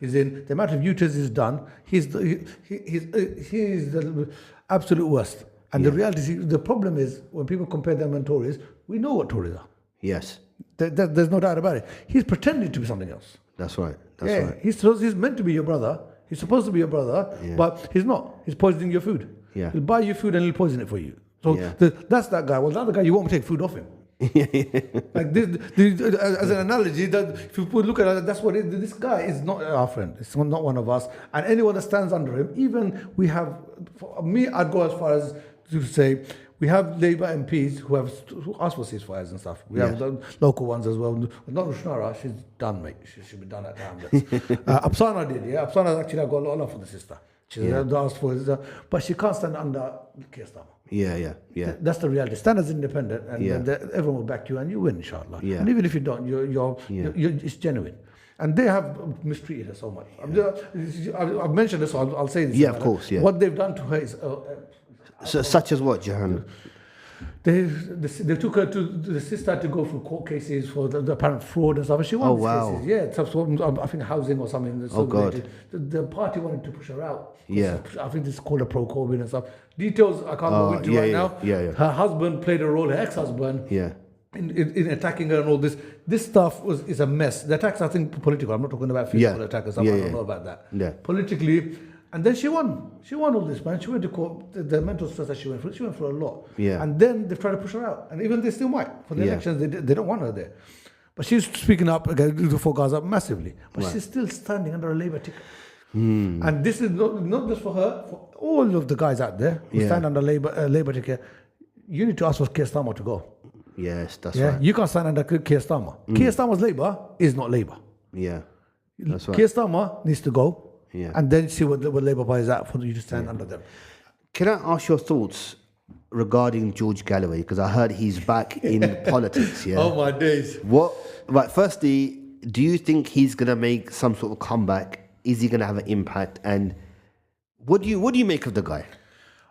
he's in, the amount of U-turns he's done, he's the absolute worst. And the reality is, the problem is, when people compare them and Tories, we know what Tories are. Yes. There's no doubt about it. He's pretending to be something else. That's right. That's right. He's meant to be your brother. He's supposed to be your brother, but he's not. He's poisoning your food. Yeah. He'll buy you food and he'll poison it for you. So that's that guy. Well, the other guy, you won't take food off him. Like this, as an analogy, that if you look at it, that's what this guy is not our friend. It's not one of us. And anyone that stands under him, even we have, for me, I'd go as far as to say we have Labour MPs who asked for ceasefires and stuff. We have the local ones as well. Not Rushnara, she's done, mate. She should be done at times. Apsana did, Apsana actually got a lot of love for the sister. She asked for it, but she can't stand under Keir Starmer. Yeah. That's the reality. Stand as independent, and everyone will back you, and you win, inshallah. And even if you don't, it's genuine. And they have mistreated her so much. I've mentioned this, so I'll say this. Yeah, of course. Yeah. What they've done to her is. Such as what, Jahan? They took her to the sister had to go through court cases for the apparent fraud and stuff. And she won these cases. Yeah, some sort of, I think housing or something. Oh God. The party wanted to push her out. Yeah. I think this is called a pro-COVID and stuff. Details I can't go into right now. Yeah. Her husband played a role. Her ex-husband. Yeah. In attacking her and all this. This stuff is a mess. The attacks, I think, political. I'm not talking about physical attacks. I don't know about that. Yeah. Politically, and then she won. She won all this, man. She went to court. The mental stress that she went through a lot. Yeah. And then they tried to push her out. And even they still might. For the elections, they don't want her there. But she's speaking up again for Gaza massively. But she's still standing under a Labour ticket. And this is not just for her, for all of the guys out there who stand under Labour ticket. You need to ask for Keir Starmer to go. Yes, that's right. You can't stand under Keir Starmer. Keir Starmer's Labour is not Labour. Yeah, that's right. Keir Starmer needs to go. Yeah. And then see what Labour Party is at for you to stand under them. Can I ask your thoughts regarding George Galloway? Because I heard he's back in politics. Yeah. Oh my days. Right. Firstly, do you think he's gonna make some sort of comeback? Is he gonna have an impact? And what do you make of the guy?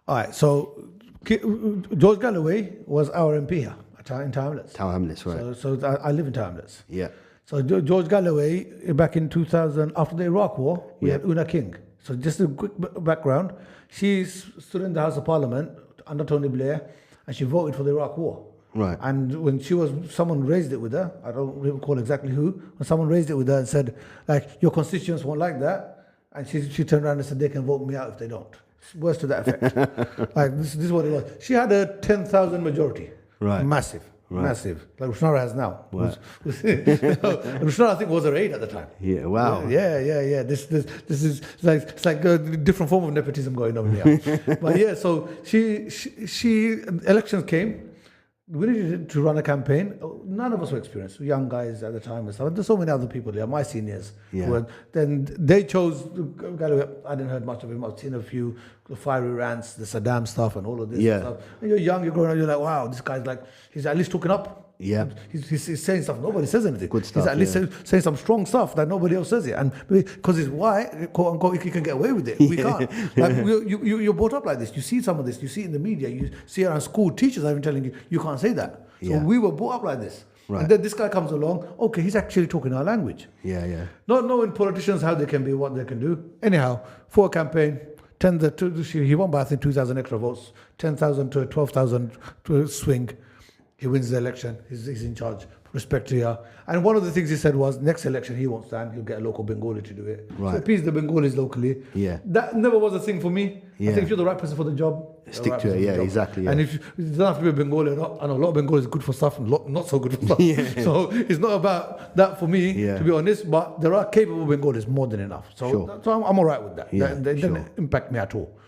All right. So George Galloway was our MP here in Tower Hamlets. Tower Hamlets, right? So I live in Tower Hamlets. Yeah. So George Galloway, back in 2000, after the Iraq War, we had Una King. So just a quick background. She stood in the House of Parliament under Tony Blair, and she voted for the Iraq War. Right. And when someone raised it with her, I don't recall exactly who, when someone raised it with her and said, like, your constituents won't like that, and she turned around and said, they can vote me out if they don't. Words to that effect. Like, this is what it was. She had a 10,000 majority. Right. Massive. Massive, like Rushnara has now. Right. Rushnara, I think, was her aide at the time. Yeah, wow. Yeah. This is it's like a different form of nepotism going on here. But yeah, so she elections came. We needed to run a campaign. None of us were experienced. Young guys at the time and stuff. There's so many other people there, my seniors. Yeah. Then they chose Galloway. I didn't heard much of him. I've seen a few fiery rants, the Saddam stuff and all of this stuff. And you're young, you're growing up, you're like, wow, this guy's like, he's at least talking up. Yeah. He's saying stuff. Nobody says anything. Good stuff. He's at least saying some strong stuff that nobody else says it. And because he's white, quote unquote, he can get away with it. We can't. Like, you're brought up like this. You see some of this. You see it in the media. You see it around school. Teachers are even telling you, you can't say that. So we were brought up like this. Right. And then this guy comes along, okay, he's actually talking our language. Yeah. Not knowing politicians how they can be, what they can do. Anyhow, for a campaign, he won by, I think, 2,000 extra votes, 10,000 to 12,000 to swing. He wins the election. He's in charge. Respect to her. And one of the things he said was, next election he won't stand. He'll get a local Bengali to do it. Right. So appease the Bengalis locally. Yeah. That never was a thing for me. Yeah. I think if you're the right person for the job, stick to it. Yeah, exactly. Yeah. And if you don't have to be a Bengali or not, I know a lot of Bengali is good for stuff and not so good for stuff. So it's not about that for me, to be honest. But there are capable Bengalis more than enough. So, so I'm all right with that. They didn't impact me at all.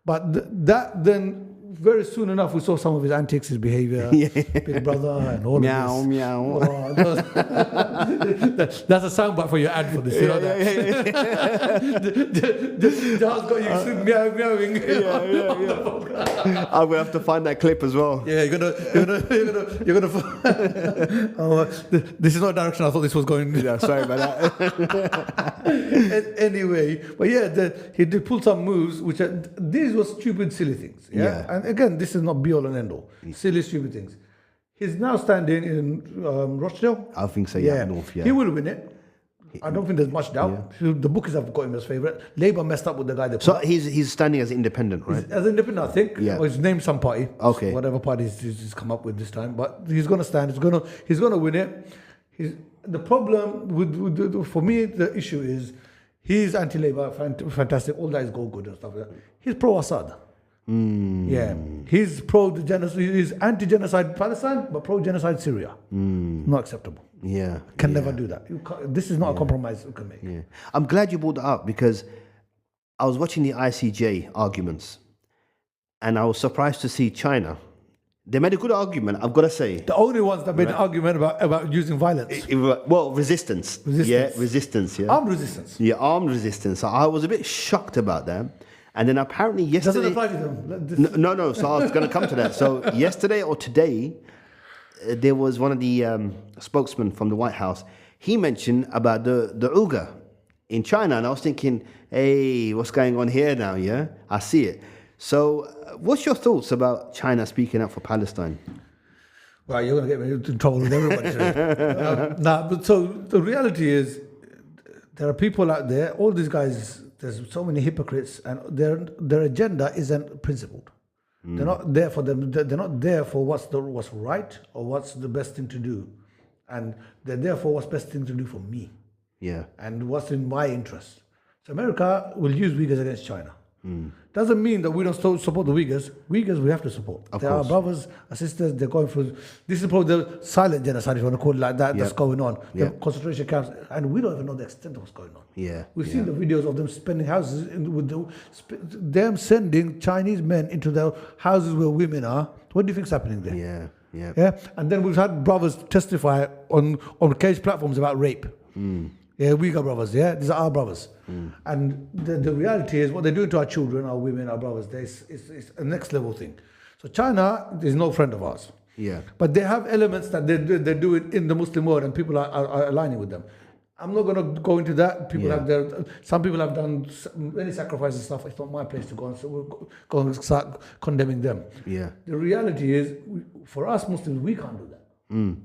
But that then. Very soon enough, we saw some of his antics, his behavior, Big Brother, and all of this. Meow. Oh, that's a soundbite for your ad for this. You know that? Jahan's got you meowing. Yeah. I will have to find that clip as well. Yeah, you're gonna. This is not the direction I thought this was going. Yeah, sorry about that. Anyway, but he did pull some moves, which these were stupid, silly things. Yeah. And again, this is not be all and end all. Silly, stupid things. He's now standing in Rochdale. I think so, North, He will win it. I don't think there's much doubt. The bookies have got him as favourite. Labour messed up with the guy. So he's standing as independent, right? As independent, I think. Yeah. Or he's named some party. Okay. Whatever party he's come up with this time. But he's going to stand. He's going to win it. The problem for me, the issue is he's anti-Labour, fantastic. All that is go good and stuff like that. He's pro-Assad. Yeah, he's pro-genocide. He's anti-genocide Palestine, but pro-genocide Syria. Not acceptable. Yeah, can never do that. This is not a compromise you can make. Yeah, I'm glad you brought that up because I was watching the ICJ arguments, and I was surprised to see China. They made a good argument, I've got to say. The only ones that made an argument about using violence. Resistance. Yeah, resistance. Yeah, armed resistance. Yeah, armed resistance. So I was a bit shocked about that. And then apparently yesterday... Doesn't apply to them. No. So I was going to come to that. So yesterday or today, there was one of the spokesmen from the White House. He mentioned about the Uyghur in China. And I was thinking, hey, what's going on here now? Yeah, I see it. So, what's your thoughts about China speaking up for Palestine? Well, you're going to get me in trouble with everybody today. But so the reality is, there are people out there, all these guys, there's so many hypocrites, and their agenda isn't principled. They're not there for them. They're not there for what's right or what's the best thing to do, and they're there for what's best thing to do for me. Yeah. And what's in my interest. So America will use Uyghurs against China. Doesn't mean that we don't support the Uyghurs. Uyghurs we have to support. They are brothers and sisters. They're going through. This is probably the silent genocide, if you want to call it like that. That's going on. The concentration camps, and we don't even know the extent of what's going on. Yeah. We've seen the videos of them spending houses them sending Chinese men into their houses where women are. What do you think's happening there? Yeah. And then we've had brothers testify on cage platforms about rape. Yeah, Uyghur brothers, these are our brothers. And the reality is what they're doing to our children, our women, our brothers, it's a next level thing. So China is no friend of ours. Yeah. But they have elements that they're doing in the Muslim world, and people are aligning with them. I'm not going to go into that. Some people have done many sacrifices and stuff. It's not my place to go and start condemning them. Yeah. The reality is, for us Muslims, we can't do that.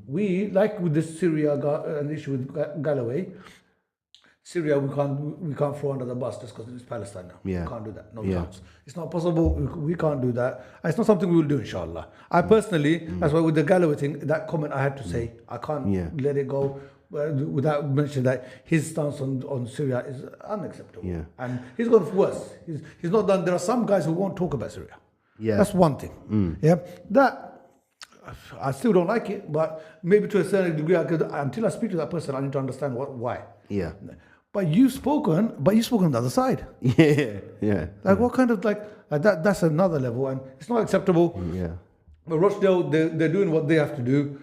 We, like with this Syria an issue with Galloway, Syria we can't throw under the bus just because it's Palestine now. Yeah. We can't do that. No chance. It's not possible. We can't do that. And it's not something we will do, inshallah. I personally, that's why with the Galloway thing, that comment I had to say, I can't let it go without mentioning that his stance on Syria is unacceptable. Yeah. And he's gone worse. He's not done. There are some guys who won't talk about Syria. Yeah. That's one thing. That I still don't like it, but maybe to a certain degree, until I speak to that person, I need to understand why. Yeah. But you've spoken on the other side. Yeah. Like what kind of like that? That's another level, and it's not acceptable. Yeah. But Rochdale, they're doing what they have to do.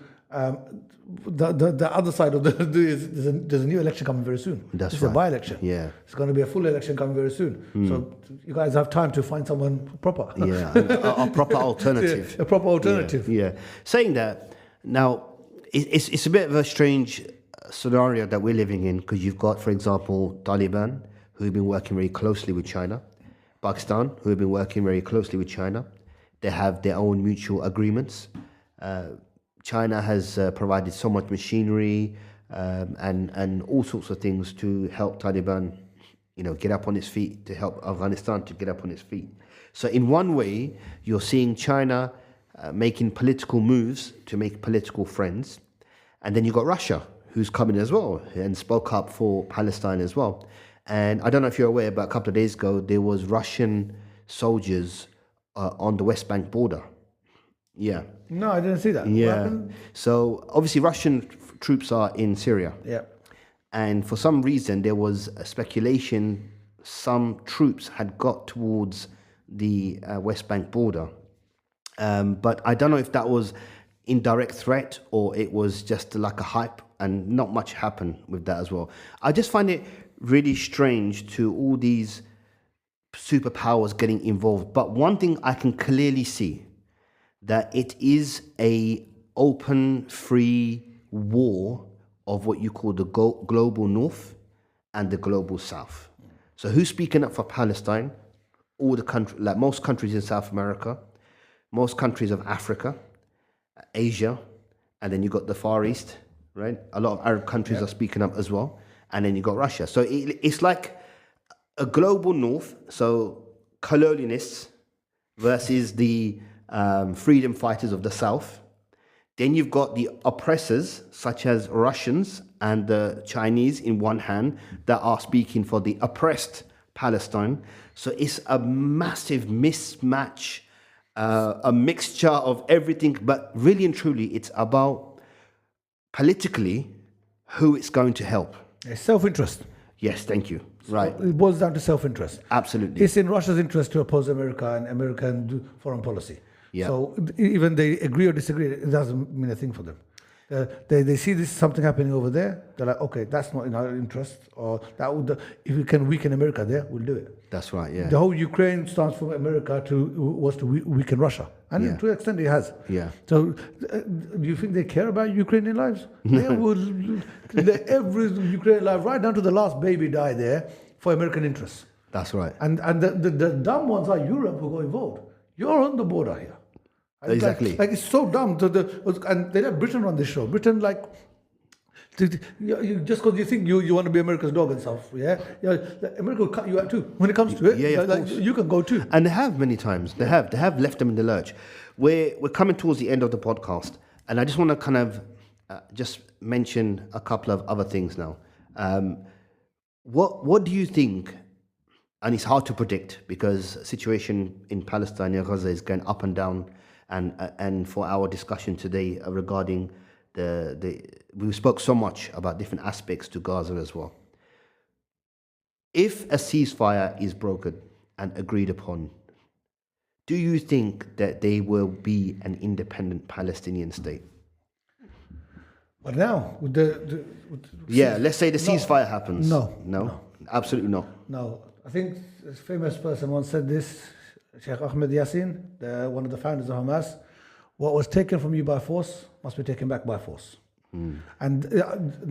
The other side of there's a new election coming very soon. That's it's right. a by-election. Yeah. It's going to be a full election coming very soon. So you guys have time to find someone proper. Yeah. A proper alternative. A proper alternative. Yeah. Saying that, now it's a bit of a strange scenario that we're living in, because you've got, for example, Taliban, who've been working very closely with China, Pakistan, who have been working very closely with China. They have their own mutual agreements. China has provided so much machinery and all sorts of things to help Taliban, get up on its feet, to help Afghanistan to get up on its feet. So in one way, you're seeing China making political moves to make political friends. And then you've got Russia, who's coming as well and spoke up for Palestine as well. And I don't know if you're aware, but a couple of days ago, there was Russian soldiers on the West Bank border. Yeah. No, I didn't see that. Yeah. So obviously Russian troops are in Syria. Yeah. And for some reason, there was a speculation some troops had got towards the West Bank border. But I don't know if that was indirect threat or it was just like a hype, and not much happened with that as well. I just find it really strange to all these superpowers getting involved. But one thing I can clearly see, that it is a open, free war of what you call the global north and the global south. So who's speaking up for Palestine? All the countries, like most countries in South America, most countries of Africa, Asia, and then you got the Far East, right? A lot of Arab countries are speaking up as well. And then you got Russia. So it's like a global north, so colonialists versus the freedom fighters of the south. Then you've got the oppressors, such as Russians and the Chinese in one hand, that are speaking for the oppressed Palestine. So it's a massive mismatch, a mixture of everything. But really and truly, it's about politically who it's going to help. It's self-interest. Yes, thank you. Right. It boils down to self-interest. Absolutely. It's in Russia's interest to oppose America and American foreign policy. Yeah. So even they agree or disagree, it doesn't mean a thing for them. They see this something happening over there. They're like, okay, that's not in our interest, or that would, if we can weaken America there, we'll do it. That's right. Yeah. The whole Ukraine stance from America was to weaken Russia, and to an extent it has. Yeah. So do you think they care about Ukrainian lives? They will let every Ukrainian life, right down to the last baby, die there for American interests. That's right. And the dumb ones are Europe who got involved. You're on the border here. And Exactly. Like it's so dumb. And they let Britain run this show. Britain, like, you just because you think you want to be America's dog and stuff, America will cut you out too when it comes to it. Yeah, of like, course. you can go too. And they have many times. They have left them in the lurch. We're coming towards the end of the podcast, and I just want to kind of just mention a couple of other things now. What do you think? And it's hard to predict because situation in Palestine and Gaza is going up and down. And for our discussion today regarding we spoke so much about different aspects to Gaza as well. If a ceasefire is broken and agreed upon, do you think that there will be an independent Palestinian state? But now, Let's say the ceasefire happens. No. Absolutely no. No. I think a famous person once said this, Sheikh Ahmed Yassin, one of the founders of Hamas, what was taken from you by force must be taken back by force. And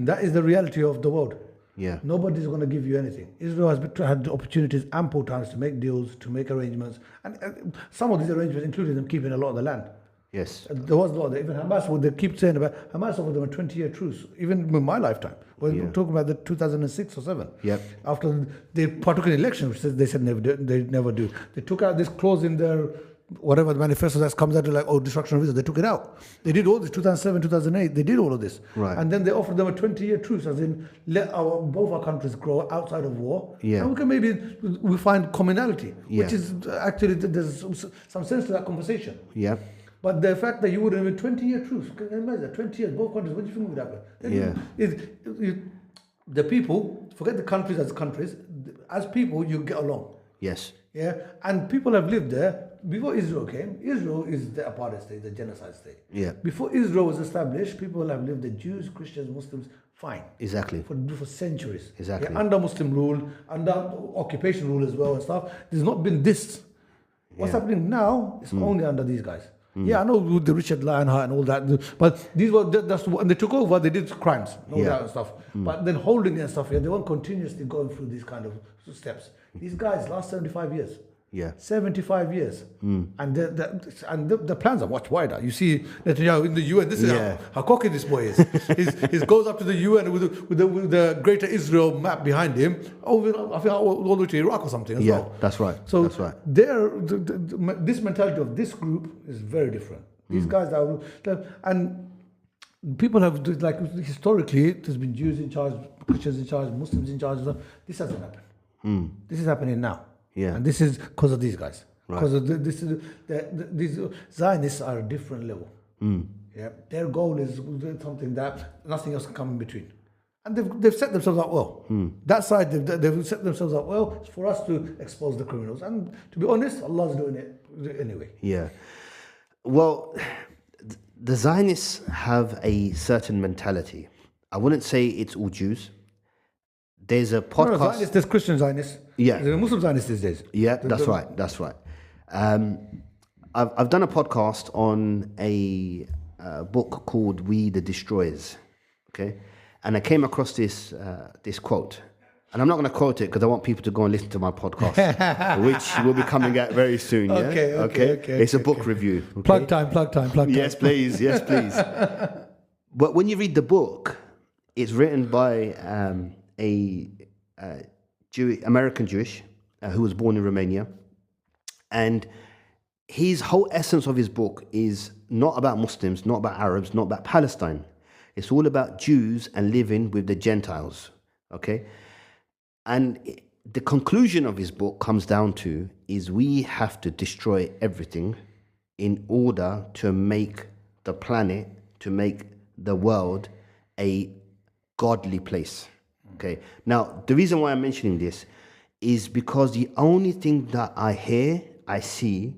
that is the reality of the world. Yeah. Nobody's going to give you anything. Israel has had opportunities ample times to make deals, to make arrangements. And some of these arrangements included them keeping a lot of the land. Yes. There was a lot. Even Hamas, they keep saying about Hamas offered them a 20-year truce, even in my lifetime. We're talking about the 2006 or 7. Yep. After they partook in an election, which they said they never do. They took out this clause in their whatever the manifesto that comes out like, destruction of Israel. They took it out. They did all this 2007, 2008. They did all of this. Right. And then they offered them a 20-year truce, as in let both our countries grow outside of war. Yeah. And we find commonality, Yeah. which is actually there's some sense to that conversation. Yeah. But the fact that you would have a 20-year truce, can you imagine 20 years, both countries, what do you think would happen? The people, forget the countries as countries, as people, you get along. Yes. Yeah, and people have lived there. Before Israel came, Israel is the apartheid state, the genocide state. Yeah. Before Israel was established, people have lived there, Jews, Christians, Muslims, fine. Exactly. For centuries. Exactly. Yeah, under Muslim rule, under occupation rule as well and stuff. There's not been this. What's happening now is only under these guys. Yeah, I know with the Richard Lionheart and all that, but these were when they took over, they did crimes, all that and stuff. But then holding it and stuff, they weren't continuously going through these kind of steps. These guys last 75 years. Yeah. 75 years. And the plans are much wider. You see Netanyahu in the UN, this is how cocky this boy is. He goes up to the UN with the Greater Israel map behind him, I think all the way to Iraq or something as well. That's right. So that's right. This mentality of this group is very different. These guys and people have, like, historically, there's been Jews in charge, Christians in charge, Muslims in charge. This hasn't happened. This is happening now. Yeah. And this is because of these guys. Right. Because of these Zionists are a different level. Yeah. Their goal is something that nothing else can come in between. And they've set themselves up well. That side, they've set themselves up well. It's for us to expose the criminals. And to be honest, Allah's doing it anyway. Yeah. Well, the Zionists have a certain mentality. I wouldn't say it's all Jews. There's a podcast. No, Zionists, there's Christian Zionists. Yeah. There's Muslim Zionists these days. Yeah, that's right. That's right. I've done a podcast on a book called "We the Destroyers," okay, and I came across this quote, and I'm not going to quote it because I want people to go and listen to my podcast, which will be coming out very soon. Yeah? Okay. It's a book review. Okay? Plug time. Yes, please. Yes, please. But when you read the book, it's written by American Jewish who was born in Romania, and his whole essence of his book is not about Muslims, not about Arabs, not about Palestine. It's all about Jews and living with the Gentiles, okay? And the conclusion of his book comes down to is we have to destroy everything in order to make the planet, to make the world a godly place. Okay. Now, the reason why I'm mentioning this is because the only thing that I see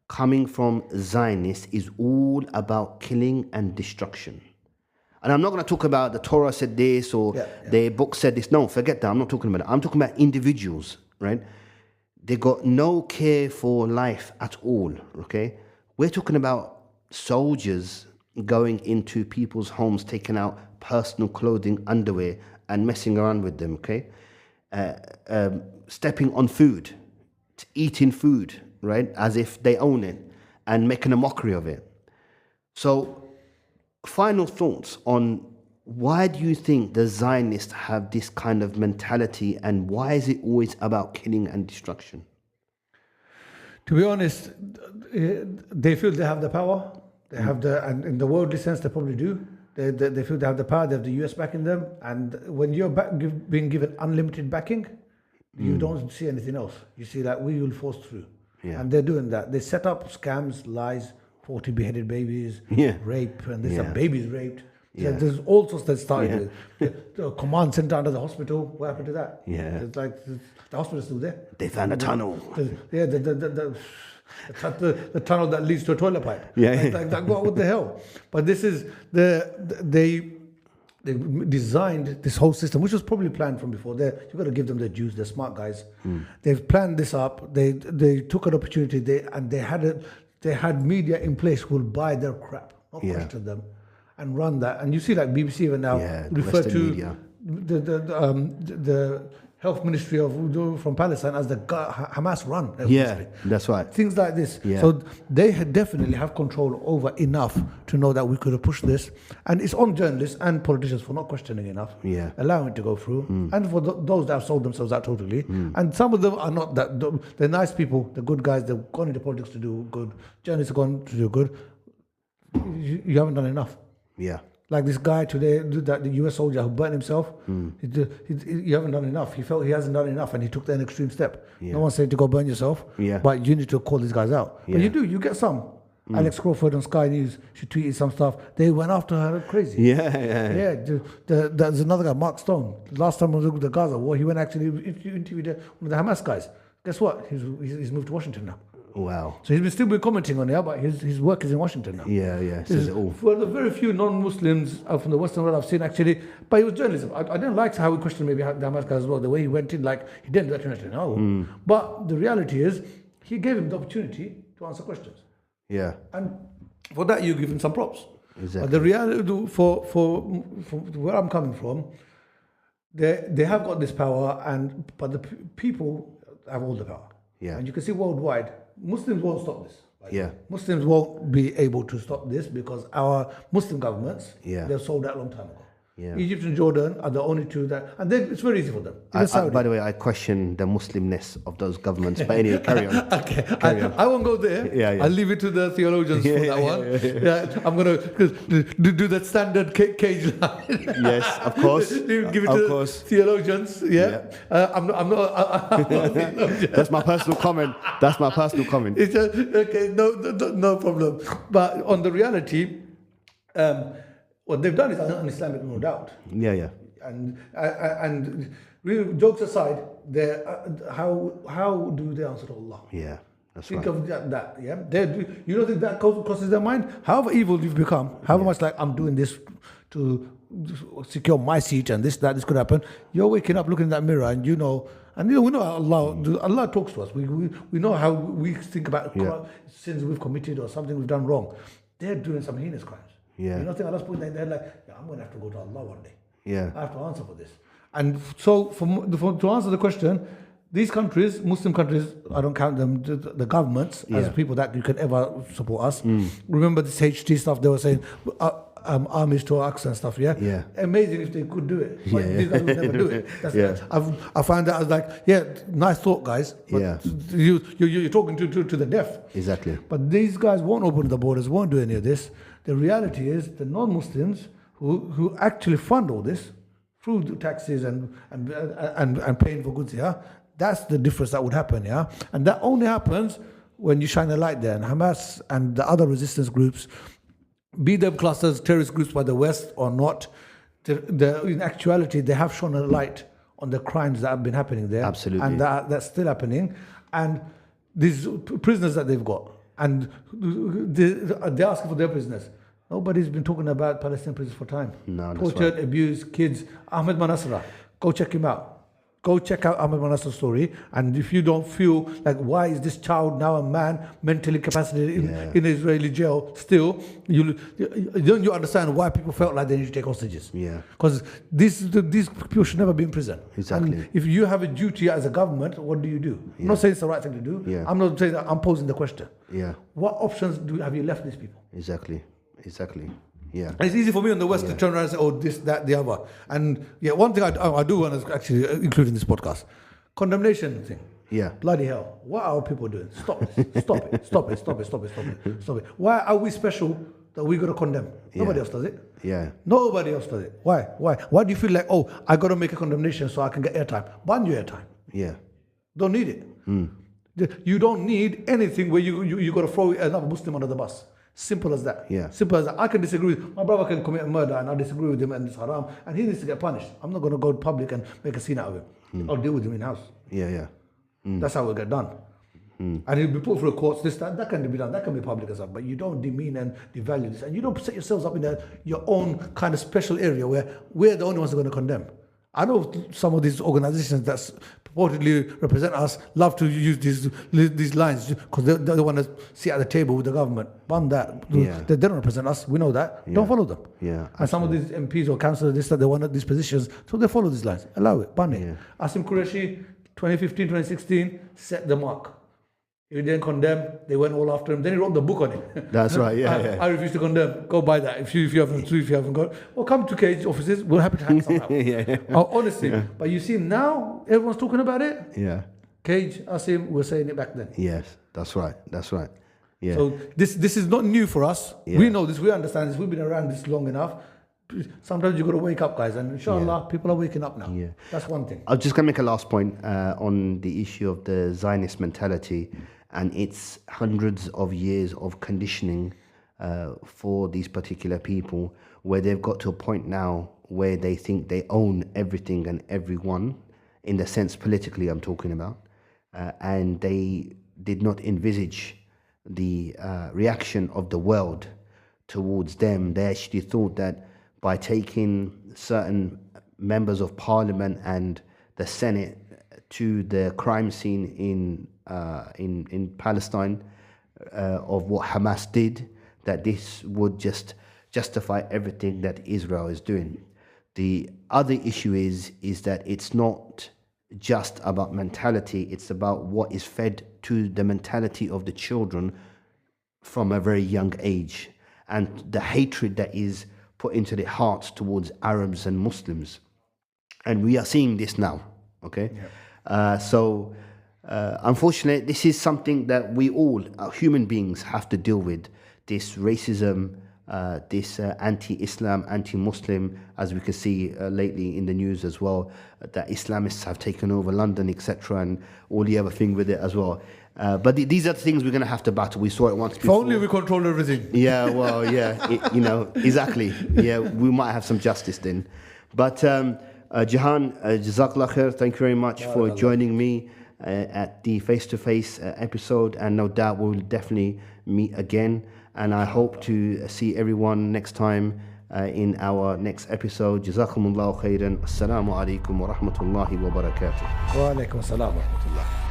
coming from Zionists is all about killing and destruction. And I'm not going to talk about the Torah said this or their book said this. No, forget that. I'm not talking about that. I'm talking about individuals, right? They got no care for life at all, okay? We're talking about soldiers going into people's homes, taking out personal clothing, underwear, and messing around with them, okay? stepping on food, eating food, right, as if they own it, and making a mockery of it. So, final thoughts on why do you think the Zionists have this kind of mentality, and why is it always about killing and destruction? To be honest, they feel they have the power. They have and in the worldly sense, they probably do. They feel they have the power. They have the US backing them. And when you're being given unlimited backing, you don't see anything else. You see that we will force through. Yeah. And they're doing that. They set up scams, lies, 40 beheaded babies, rape, and there's some babies raped. Yeah. There's all sorts that started with. The command center under the hospital, what happened to that? Yeah. It's like the hospital's still there. They found a tunnel. The tunnel that leads to a toilet pipe. Yeah. Like what the hell? But this is they designed this whole system, which was probably planned from before. You've got to give them their dues. They're smart guys. They've planned this up. They took an opportunity. They had media in place who will buy their crap, not question them, and run that. And you see, like BBC even now refer to media. the health ministry from Palestine as the Hamas run. Yeah, that's right. Things like this. Yeah. So they definitely have control over enough to know that we could have pushed this. And it's on journalists and politicians for not questioning enough, allowing it to go through. And for those that have sold themselves out totally. And some of them are not that. They're nice people, they're good guys, they've gone into politics to do good. Journalists have gone to do good. You haven't done enough. Yeah. Like this guy today, the US soldier who burnt himself, you haven't done enough. He felt he hasn't done enough and he took an extreme step. No one's saying to go burn yourself, but you need to call these guys out. But you get some. Alex Crawford on Sky News, she tweeted some stuff. They went after her crazy. Yeah. There's another guy, Mark Stone. Last time I was with the Gaza war, he went actually interviewed one of the Hamas guys. Guess what? He's moved to Washington now. Wow. So he's still been commenting on it, but his work is in Washington now. Yeah. Says it all. For the very few non-Muslims from the Western world I've seen actually, but it was journalism. I didn't like how he questioned maybe the Hamas guys as well, the way he went in, like he didn't actually know. But the reality is, he gave him the opportunity to answer questions. Yeah. And for that, you give him some props. Exactly. But the reality, for where I'm coming from, they have got this power, but the people have all the power. Yeah. And you can see worldwide, Muslims won't stop this. Yeah. Muslims won't be able to stop this because our Muslim governments, they've sold that a long time ago. Yeah. Egypt and Jordan are the only two that, and it's very easy for them. By the way, I question the Muslimness of those governments. But anyway, carry on. Okay, I won't go there. I'll leave it to the theologians for that one. I'm going to do that standard cage line. Yes, of course. Give it to the theologians. I'm not That's my personal comment. It's just, okay, no problem. But on the reality, what they've done is un-Islamic, no doubt. Yeah. And really, jokes aside, how do they answer to Allah? Yeah, that's Think right. of that. Yeah, you don't think that crosses their mind? However evil you've become, however much like I'm doing this to secure my seat and this could happen. You're waking up, looking in that mirror, and we know how Allah talks to us. We know how we think about sins we've committed or something we've done wrong. They're doing some heinous crimes. Yeah. You know, Allah's putting in their head like, I'm going to have to go to Allah one day. Yeah. I have to answer for this. And so, to answer the question, these countries, Muslim countries, I don't count them, the governments, as people that you can ever support us. Remember this HT stuff they were saying, armies to Aqsa and stuff, Amazing if they could do it. But these guys would never do it. I found that I was like, nice thought, guys. But you're talking to the deaf. Exactly. But these guys won't open the borders, won't do any of this. The reality is the non-Muslims who actually fund all this through the taxes and paying for goods, that's the difference that would happen, and that only happens when you shine a light there. And Hamas and the other resistance groups, be them classed as terrorist groups by the West or not, in actuality they have shone a light on the crimes that have been happening there. Absolutely. And that's still happening. And these prisoners that they've got, and they're asking for their prisoners. Nobody's been talking about Palestinian prisoners for time. No, that's tortured, right. abused, kids. Ahmed Manasra, go check him out. Go check out Ahmed Manasseh's story, and if you don't feel like, why is this child now a man mentally incapacitated in Israeli jail still, you understand why people felt like they need to take hostages. Yeah. Because these people should never be in prison. Exactly. And if you have a duty as a government, what do you do? I'm not saying it's the right thing to do. Yeah. I'm not saying that. I'm posing the question. Yeah. What options have you left these people? Exactly. Yeah. And it's easy for me on the West to turn around and say, oh, this, that, the other. And one thing I do want to actually include in this podcast, condemnation thing. Yeah. Bloody hell. What are people doing? Stop it. Why are we special that we got to condemn? Nobody else does it. Yeah. Nobody else does it. Why? Why do you feel like, oh, I got to make a condemnation so I can get airtime? Ban your airtime. Yeah. Don't need it. You don't need anything where you got to throw another Muslim under the bus. Simple as that. Yeah. Simple as that. I can disagree with my brother can commit a murder and I disagree with him and it's haram and he needs to get punished. I'm not going to go public and make a scene out of him. I'll deal with him in house. Yeah. That's how it'll get done. And he'll be put through courts. That can be done. That can be public as well. But you don't demean and devalue this, and you don't set yourselves up in your own kind of special area where we're the only ones who are going to condemn. I know some of these organizations that purportedly represent us love to use these lines because they want to sit at the table with the government. Ban that. Yeah. They don't represent us. We know that. Don't follow them. Yeah. And some of these MPs or councillors, they want these positions, so they follow these lines. Allow it. Ban it. Asim Qureshi, 2015, 2016, set the mark. He didn't condemn. They went all after him. Then he wrote the book on it. That's right. Yeah. I refuse to condemn. Go buy that. If you haven't got, or come to Cage offices. We're happy to hang some out. Honestly, but you see now everyone's talking about it. Yeah. Cage, Asim, we're saying it back then. Yes. That's right. Yeah. So this is not new for us. Yeah. We know this. We understand this. We've been around this long enough. Sometimes you got to wake up, guys, and inshallah, people are waking up now. Yeah. That's one thing. I'm just going to make a last point on the issue of the Zionist mentality and its hundreds of years of conditioning for these particular people, where they've got to a point now where they think they own everything and everyone, in the sense politically I'm talking about, and they did not envisage the reaction of the world towards them. They actually thought that by taking certain members of parliament and the Senate to the crime scene in Palestine of what Hamas did, that this would just justify everything that Israel is doing. The other issue is that it's not just about mentality, it's about what is fed to the mentality of the children from a very young age, and the hatred that is put into their hearts towards Arabs and Muslims. And we are seeing this now, okay? Yeah. So unfortunately, this is something that we all, human beings, have to deal with. This racism, this anti-Islam, anti-Muslim, as we can see lately in the news as well, that Islamists have taken over London, etc., and all the other thing with it as well. But these are the things we're going to have to battle. We saw it once before. If only we control everything. Yeah, well, yeah, exactly. Yeah, we might have some justice then. But Jahan, Jazakallah khair, thank you very much for joining me at the face-to-face episode, and no doubt we'll definitely meet again. And I hope to see everyone next time in our next episode. Jazakumullahu khairan. Assalamu alaikum wa rahmatullahi wa barakatuh. Wa alaikum assalam wa rahmatullah.